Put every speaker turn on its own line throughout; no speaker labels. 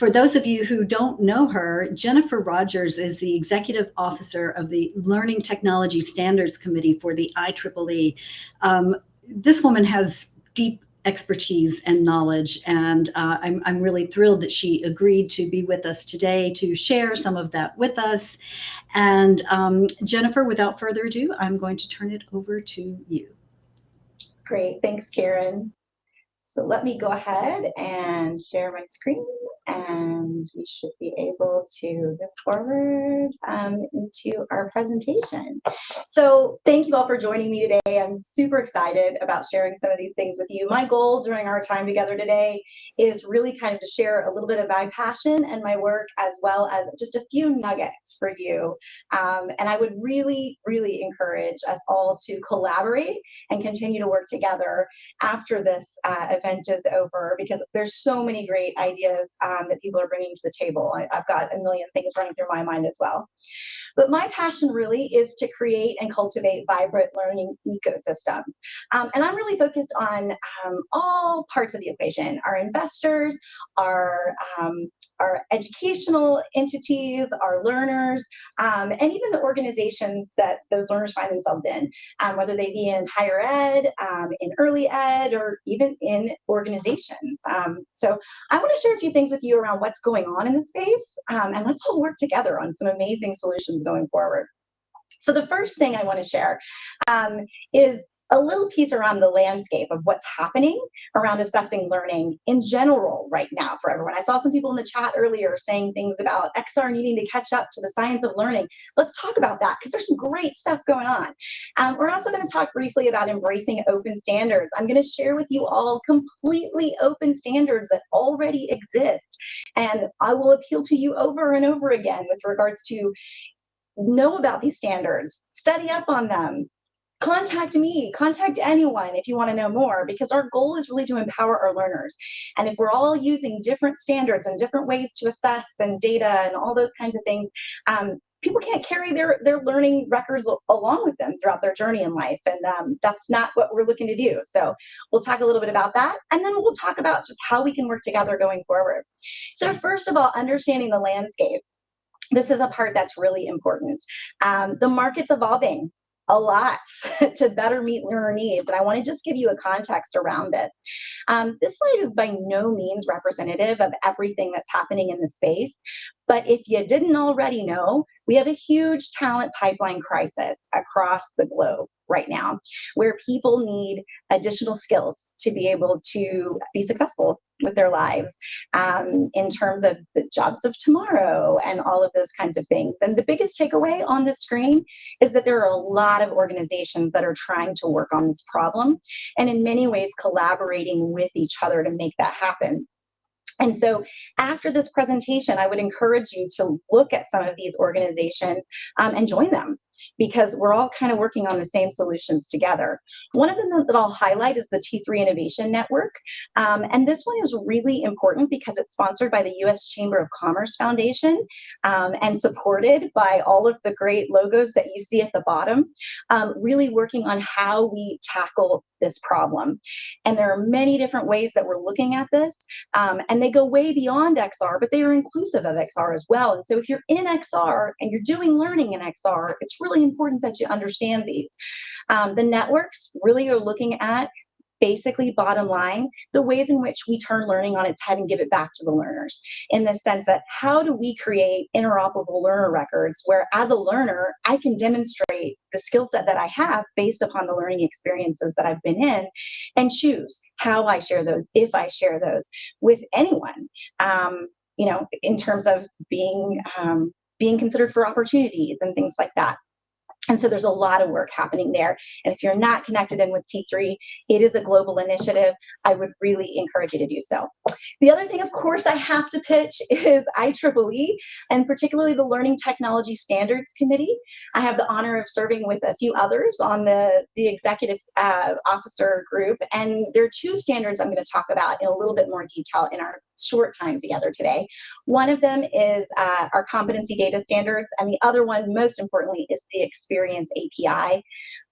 For those of you who don't know her, Jennifer Rogers is the Executive Officer of the Learning Technology Standards Committee for the IEEE. This woman has deep expertise and knowledge, and I'm really thrilled that she agreed to be with us today to share some of that with us. And Jennifer, without further ado, I'm going to turn it over to you.
Great, thanks, Karen. So let me go ahead and share my screen, and we should be able to move forward into our presentation. So thank you all for joining me today. I'm super excited about sharing some of these things with you. My goal during our time together today is really kind of to share a little bit of my passion and my work, as well as just a few nuggets for you. And I would really, really encourage us all to collaborate and continue to work together after this event is over, because there's so many great ideas that people are bringing to the table. I've got a million things running through my mind as well. But my passion really is to create and cultivate vibrant learning ecosystems. And I'm really focused on all parts of the equation: our investors, our educational entities, our learners, and even the organizations that those learners find themselves in, whether they be in higher ed, in early ed, or even in organizations. So I want to share a few things with you around what's going on in the space, and let's all work together on some amazing solutions going forward. So the first thing I want to share is a little piece around the landscape of what's happening around assessing learning in general right now for everyone. I saw some people in the chat earlier saying things about XR needing to catch up to the science of learning. Let's talk about that, because there's some great stuff going on. We're also going to talk briefly about embracing open standards. I'm going to share with you all completely open standards that already exist, and I will appeal to you over and over again with regards to know about these standards, study up on them, contact me, contact anyone if you want to know more, because our goal is really to empower our learners. And if we're all using different standards and different ways to assess and data and all those kinds of things, people can't carry their learning records along with them throughout their journey in life. And that's not what we're looking to do. So we'll talk a little bit about that, and then we'll talk about just how we can work together going forward. So first of all, understanding the landscape. This is a part that's really important. The market's evolving a lot to better meet learner needs, and I want to just give you a context around this. This slide is by no means representative of everything that's happening in the space, but if you didn't already know, we have a huge talent pipeline crisis across the globe right now, where people need additional skills to be able to be successful with their lives, in terms of the jobs of tomorrow and all of those kinds of things. And the biggest takeaway on this screen is that there are a lot of organizations that are trying to work on this problem, and in many ways collaborating with each other to make that happen. And so after this presentation, I would encourage you to look at some of these organizations and join them, because we're all kind of working on the same solutions together. One of them that I'll highlight is the T3 Innovation Network. And this one is really important because it's sponsored by the U.S. Chamber of Commerce Foundation, and supported by all of the great logos that you see at the bottom, really working on how we tackle this problem. And there are many different ways that we're looking at this, and they go way beyond XR, but they are inclusive of XR as well. And so if you're in XR and you're doing learning in XR, it's really important that you understand these. The networks really are looking at, basically, bottom line, the ways in which we turn learning on its head and give it back to the learners, in the sense that how do we create interoperable learner records where, as a learner, I can demonstrate the skill set that I have based upon the learning experiences that I've been in, and choose how I share those, if I share those with anyone, you know, in terms of being considered for opportunities and things like that. And so there's a lot of work happening there. And if you're not connected in with T3, it is a global initiative. I would really encourage you to do so. The other thing, of course, I have to pitch is IEEE, and particularly the Learning Technology Standards Committee. I have the honor of serving with a few others on the executive officer group. And there are two standards I'm going to talk about in a little bit more detail in our short time together today. One of them is our competency data standards, and the other one, most importantly, is the Experience API.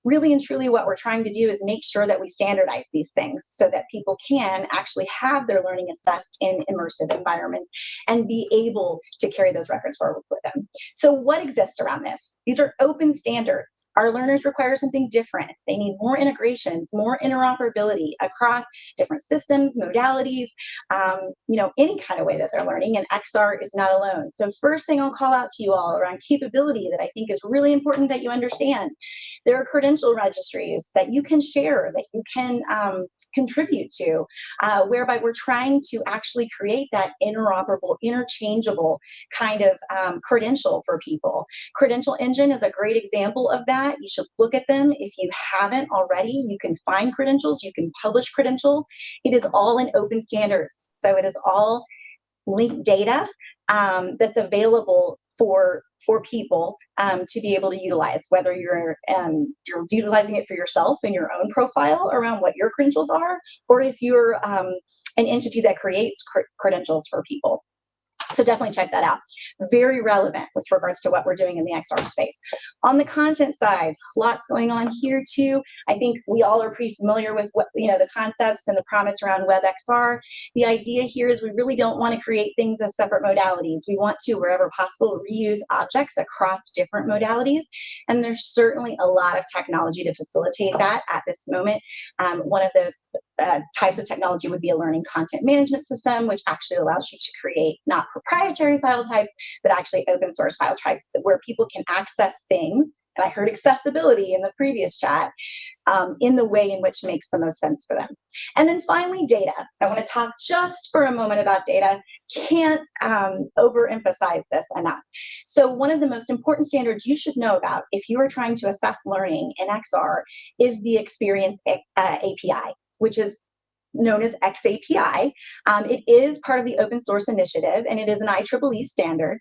really and truly what we're trying to do is make sure that we standardize these things so that people can actually have their learning assessed in immersive environments and be able to carry those records forward with them. So what exists around this? These are open standards. Our learners require something different. They need more integrations, more interoperability across different systems, modalities, any kind of way that they're learning, and XR is not alone. So first thing I'll call out to you all around capability that I think is really important that you understand. There are credential registries that you can share, that you can contribute to, whereby we're trying to actually create that interoperable, interchangeable kind of credential for people. Credential Engine is a great example of that. You should look at them. If you haven't already, you can find credentials, you can publish credentials. It is all in open standards. So it is all linked data that's available for people to be able to utilize, whether you're utilizing it for yourself in your own profile around what your credentials are, or if you're an entity that creates credentials for people. So definitely check that out. Very relevant with regards to what we're doing in the XR space. On the content side, lots going on here too. I think we all are pretty familiar with what, the concepts and the promise around WebXR. The idea here is we really don't want to create things as separate modalities. We want to, wherever possible, reuse objects across different modalities. And there's certainly a lot of technology to facilitate that at this moment. One of those types of technology would be a learning content management system, which actually allows you to create not proprietary file types, but actually open source file types where people can access things. And I heard accessibility in the previous chat, in the way in which makes the most sense for them. And then finally, data. I want to talk just for a moment about data. Can't overemphasize this enough. So one of the most important standards you should know about if you are trying to assess learning in XR is the Experience API, which is known as XAPI. It is part of the open source initiative, and it is an IEEE standard.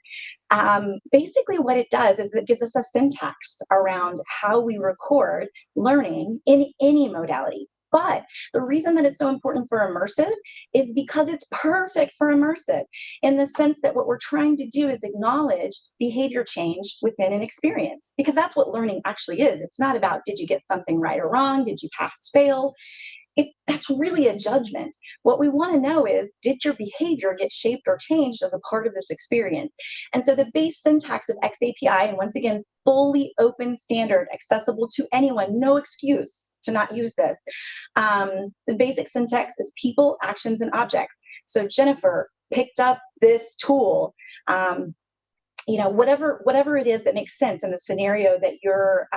Basically what it does is it gives us a syntax around how we record learning in any modality. But the reason that it's so important for immersive is because it's perfect for immersive in the sense that what we're trying to do is acknowledge behavior change within an experience, because that's what learning actually is. It's not about, did you get something right or wrong? Did you pass, fail? That's really a judgment. What we want to know is, did your behavior get shaped or changed as a part of this experience? And so the base syntax of XAPI, and once again, fully open standard, accessible to anyone, no excuse to not use this. The basic syntax is people, actions, and objects. So Jennifer picked up this tool. Whatever it is that makes sense in the scenario that you're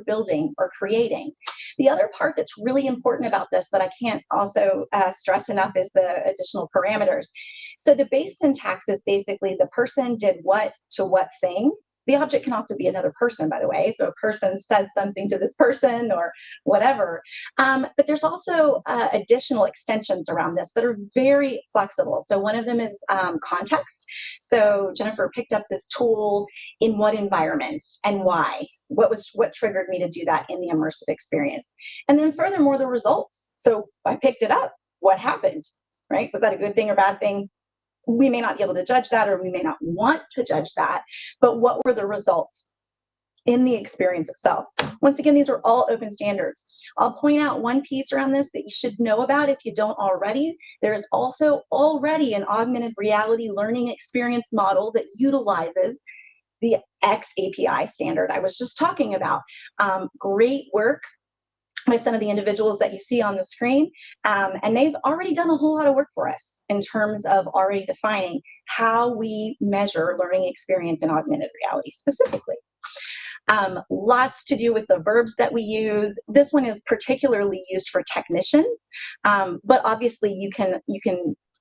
building or creating. The other part that's really important about this that I can't also stress enough is the additional parameters. So the base syntax is basically the person did what to what thing. The object can also be another person, by the way. So a person said something to this person or whatever. But there's also additional extensions around this that are very flexible. So one of them is context. So Jennifer picked up this tool in what environment and why? What triggered me to do that in the immersive experience? And then furthermore, the results. So I picked it up. What happened? Right? Was that a good thing or bad thing? We may not be able to judge that, or we may not want to judge that, but what were the results in the experience itself? Once again, these are all open standards. I'll point out one piece around this that you should know about if you don't already. There is also already an augmented reality learning experience model that utilizes the XAPI standard I was just talking about. Great work by some of the individuals that you see on the screen. And they've already done a whole lot of work for us in terms of already defining how we measure learning experience in augmented reality specifically. Lots to do with the verbs that we use. This one is particularly used for technicians, but obviously you can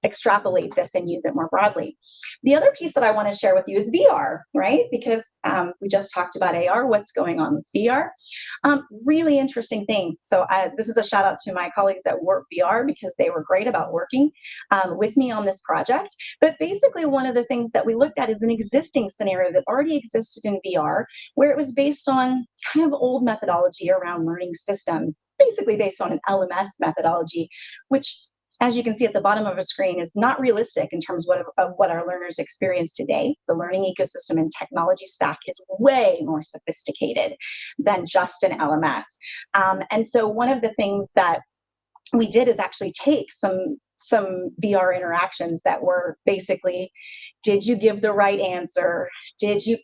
extrapolate this and use it more broadly. The other piece that I want to share with you is VR, right? Because we just talked about AR, what's going on with VR. Really interesting things. So this is a shout out to my colleagues at Warp VR because they were great about working with me on this project. But basically one of the things that we looked at is an existing scenario that already existed in VR, where it was based on kind of old methodology around learning systems, basically based on an LMS methodology, which as you can see at the bottom of a screen, is not realistic in terms of what our learners experience today. The learning ecosystem and technology stack is way more sophisticated than just an LMS. And so one of the things that we did is actually take some VR interactions that were basically, did you give the right answer? Did you,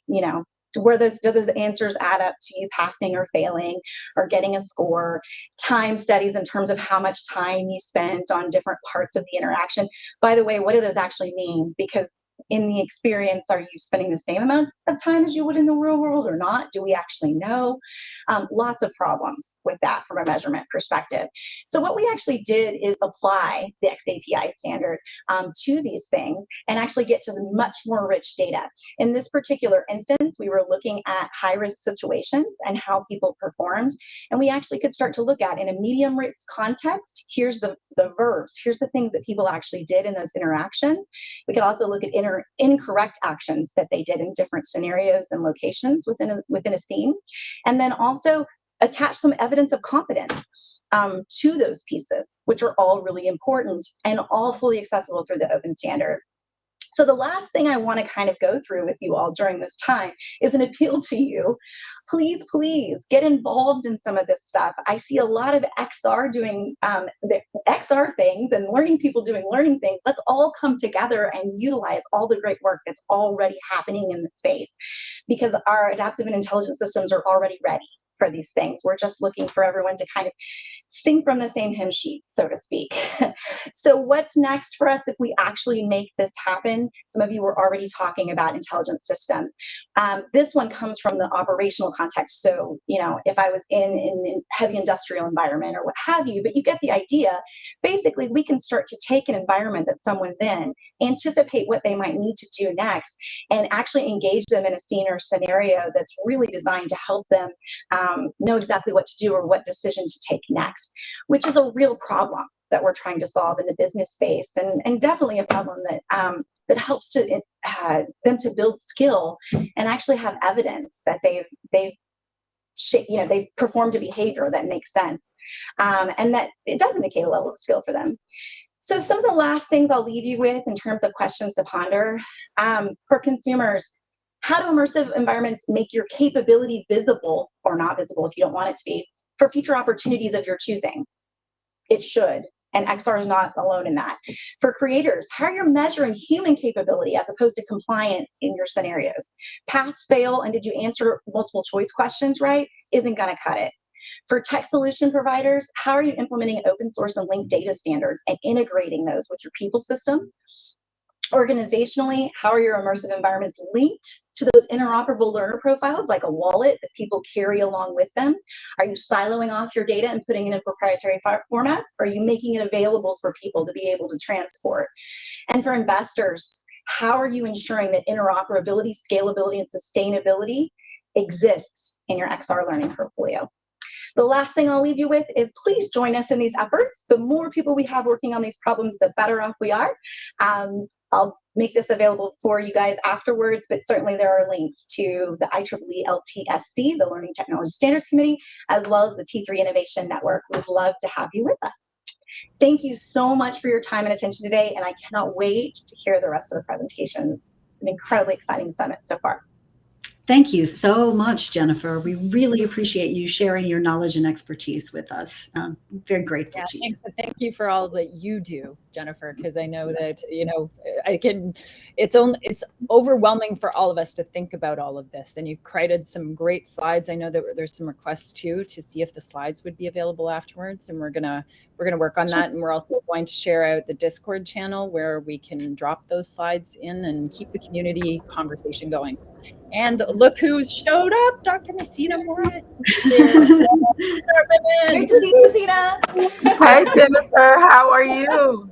do those answers add up to you passing or failing or getting a score? Time studies in terms of how much time you spent on different parts of the interaction. By the way, what do those actually mean? Because in the experience, are you spending the same amount of time as you would in the real world or not? Do we actually know? Lots of problems with that from a measurement perspective. So what we actually did is apply the XAPI standard to these things and actually get to the much more rich data. In this particular instance, we were looking at high-risk situations and how people performed. And we actually could start to look at, in a medium risk context, here's the verbs, here's the things that people actually did in those interactions. We could also look at incorrect actions that they did in different scenarios and locations within a scene. And then also attach some evidence of competence to those pieces, which are all really important and all fully accessible through the open standard. So the last thing I want to kind of go through with you all during this time is an appeal to you. Please, please get involved in some of this stuff. I see a lot of XR doing XR things and learning people doing learning things. Let's all come together and utilize all the great work that's already happening in the space, because our adaptive and intelligent systems are already ready for these things. We're just looking for everyone to kind of sing from the same hymn sheet, so to speak. So what's next for us if we actually make this happen? Some of you were already talking about intelligent systems. This one comes from the operational context. So, if I was in heavy industrial environment or what have you, but you get the idea. Basically, we can start to take an environment that someone's in, anticipate what they might need to do next, and actually engage them in a scene or scenario that's really designed to help them know exactly what to do or what decision to take next, which is a real problem that we're trying to solve in the business space, and definitely a problem that that helps them to build skill and actually have evidence that they've performed a behavior that makes sense, and that it does indicate a level of skill for them. So some of the last things I'll leave you with in terms of questions to ponder for consumers. How do immersive environments make your capability visible or not visible if you don't want it to be for future opportunities of your choosing? It should, and XR is not alone in that. For creators, how are you measuring human capability as opposed to compliance in your scenarios? Pass, fail, and did you answer multiple choice questions right isn't going to cut it. For tech solution providers, how are you implementing open source and linked data standards and integrating those with your people systems? Organizationally, how are your immersive environments linked to those interoperable learner profiles like a wallet that people carry along with them? Are you siloing off your data and putting it in proprietary formats? Or are you making it available for people to be able to transport? And for investors, how are you ensuring that interoperability, scalability, and sustainability exists in your XR learning portfolio? The last thing I'll leave you with is please join us in these efforts. The more people we have working on these problems, the better off we are. I'll make this available for you guys afterwards, but certainly there are links to the IEEE LTSC, the Learning Technology Standards Committee, as well as the T3 Innovation Network. We'd love to have you with us. Thank you so much for your time and attention today, and I cannot wait to hear the rest of the presentations. An incredibly exciting summit so far.
Thank you so much, Jennifer. We really appreciate you sharing your knowledge and expertise with us. Very grateful to you.
Thank you for all that you do, Jennifer, because I know that, it's overwhelming for all of us to think about all of this. And you created some great slides. I know that there's some requests too, to see if the slides would be available afterwards. And we're gonna work on that. And we're also going to share out the Discord channel where we can drop those slides in and keep the community conversation going. And look who's showed up, Dr. Messina Moritz.
Great to see you, Messina.
Hi, Jennifer. How are you?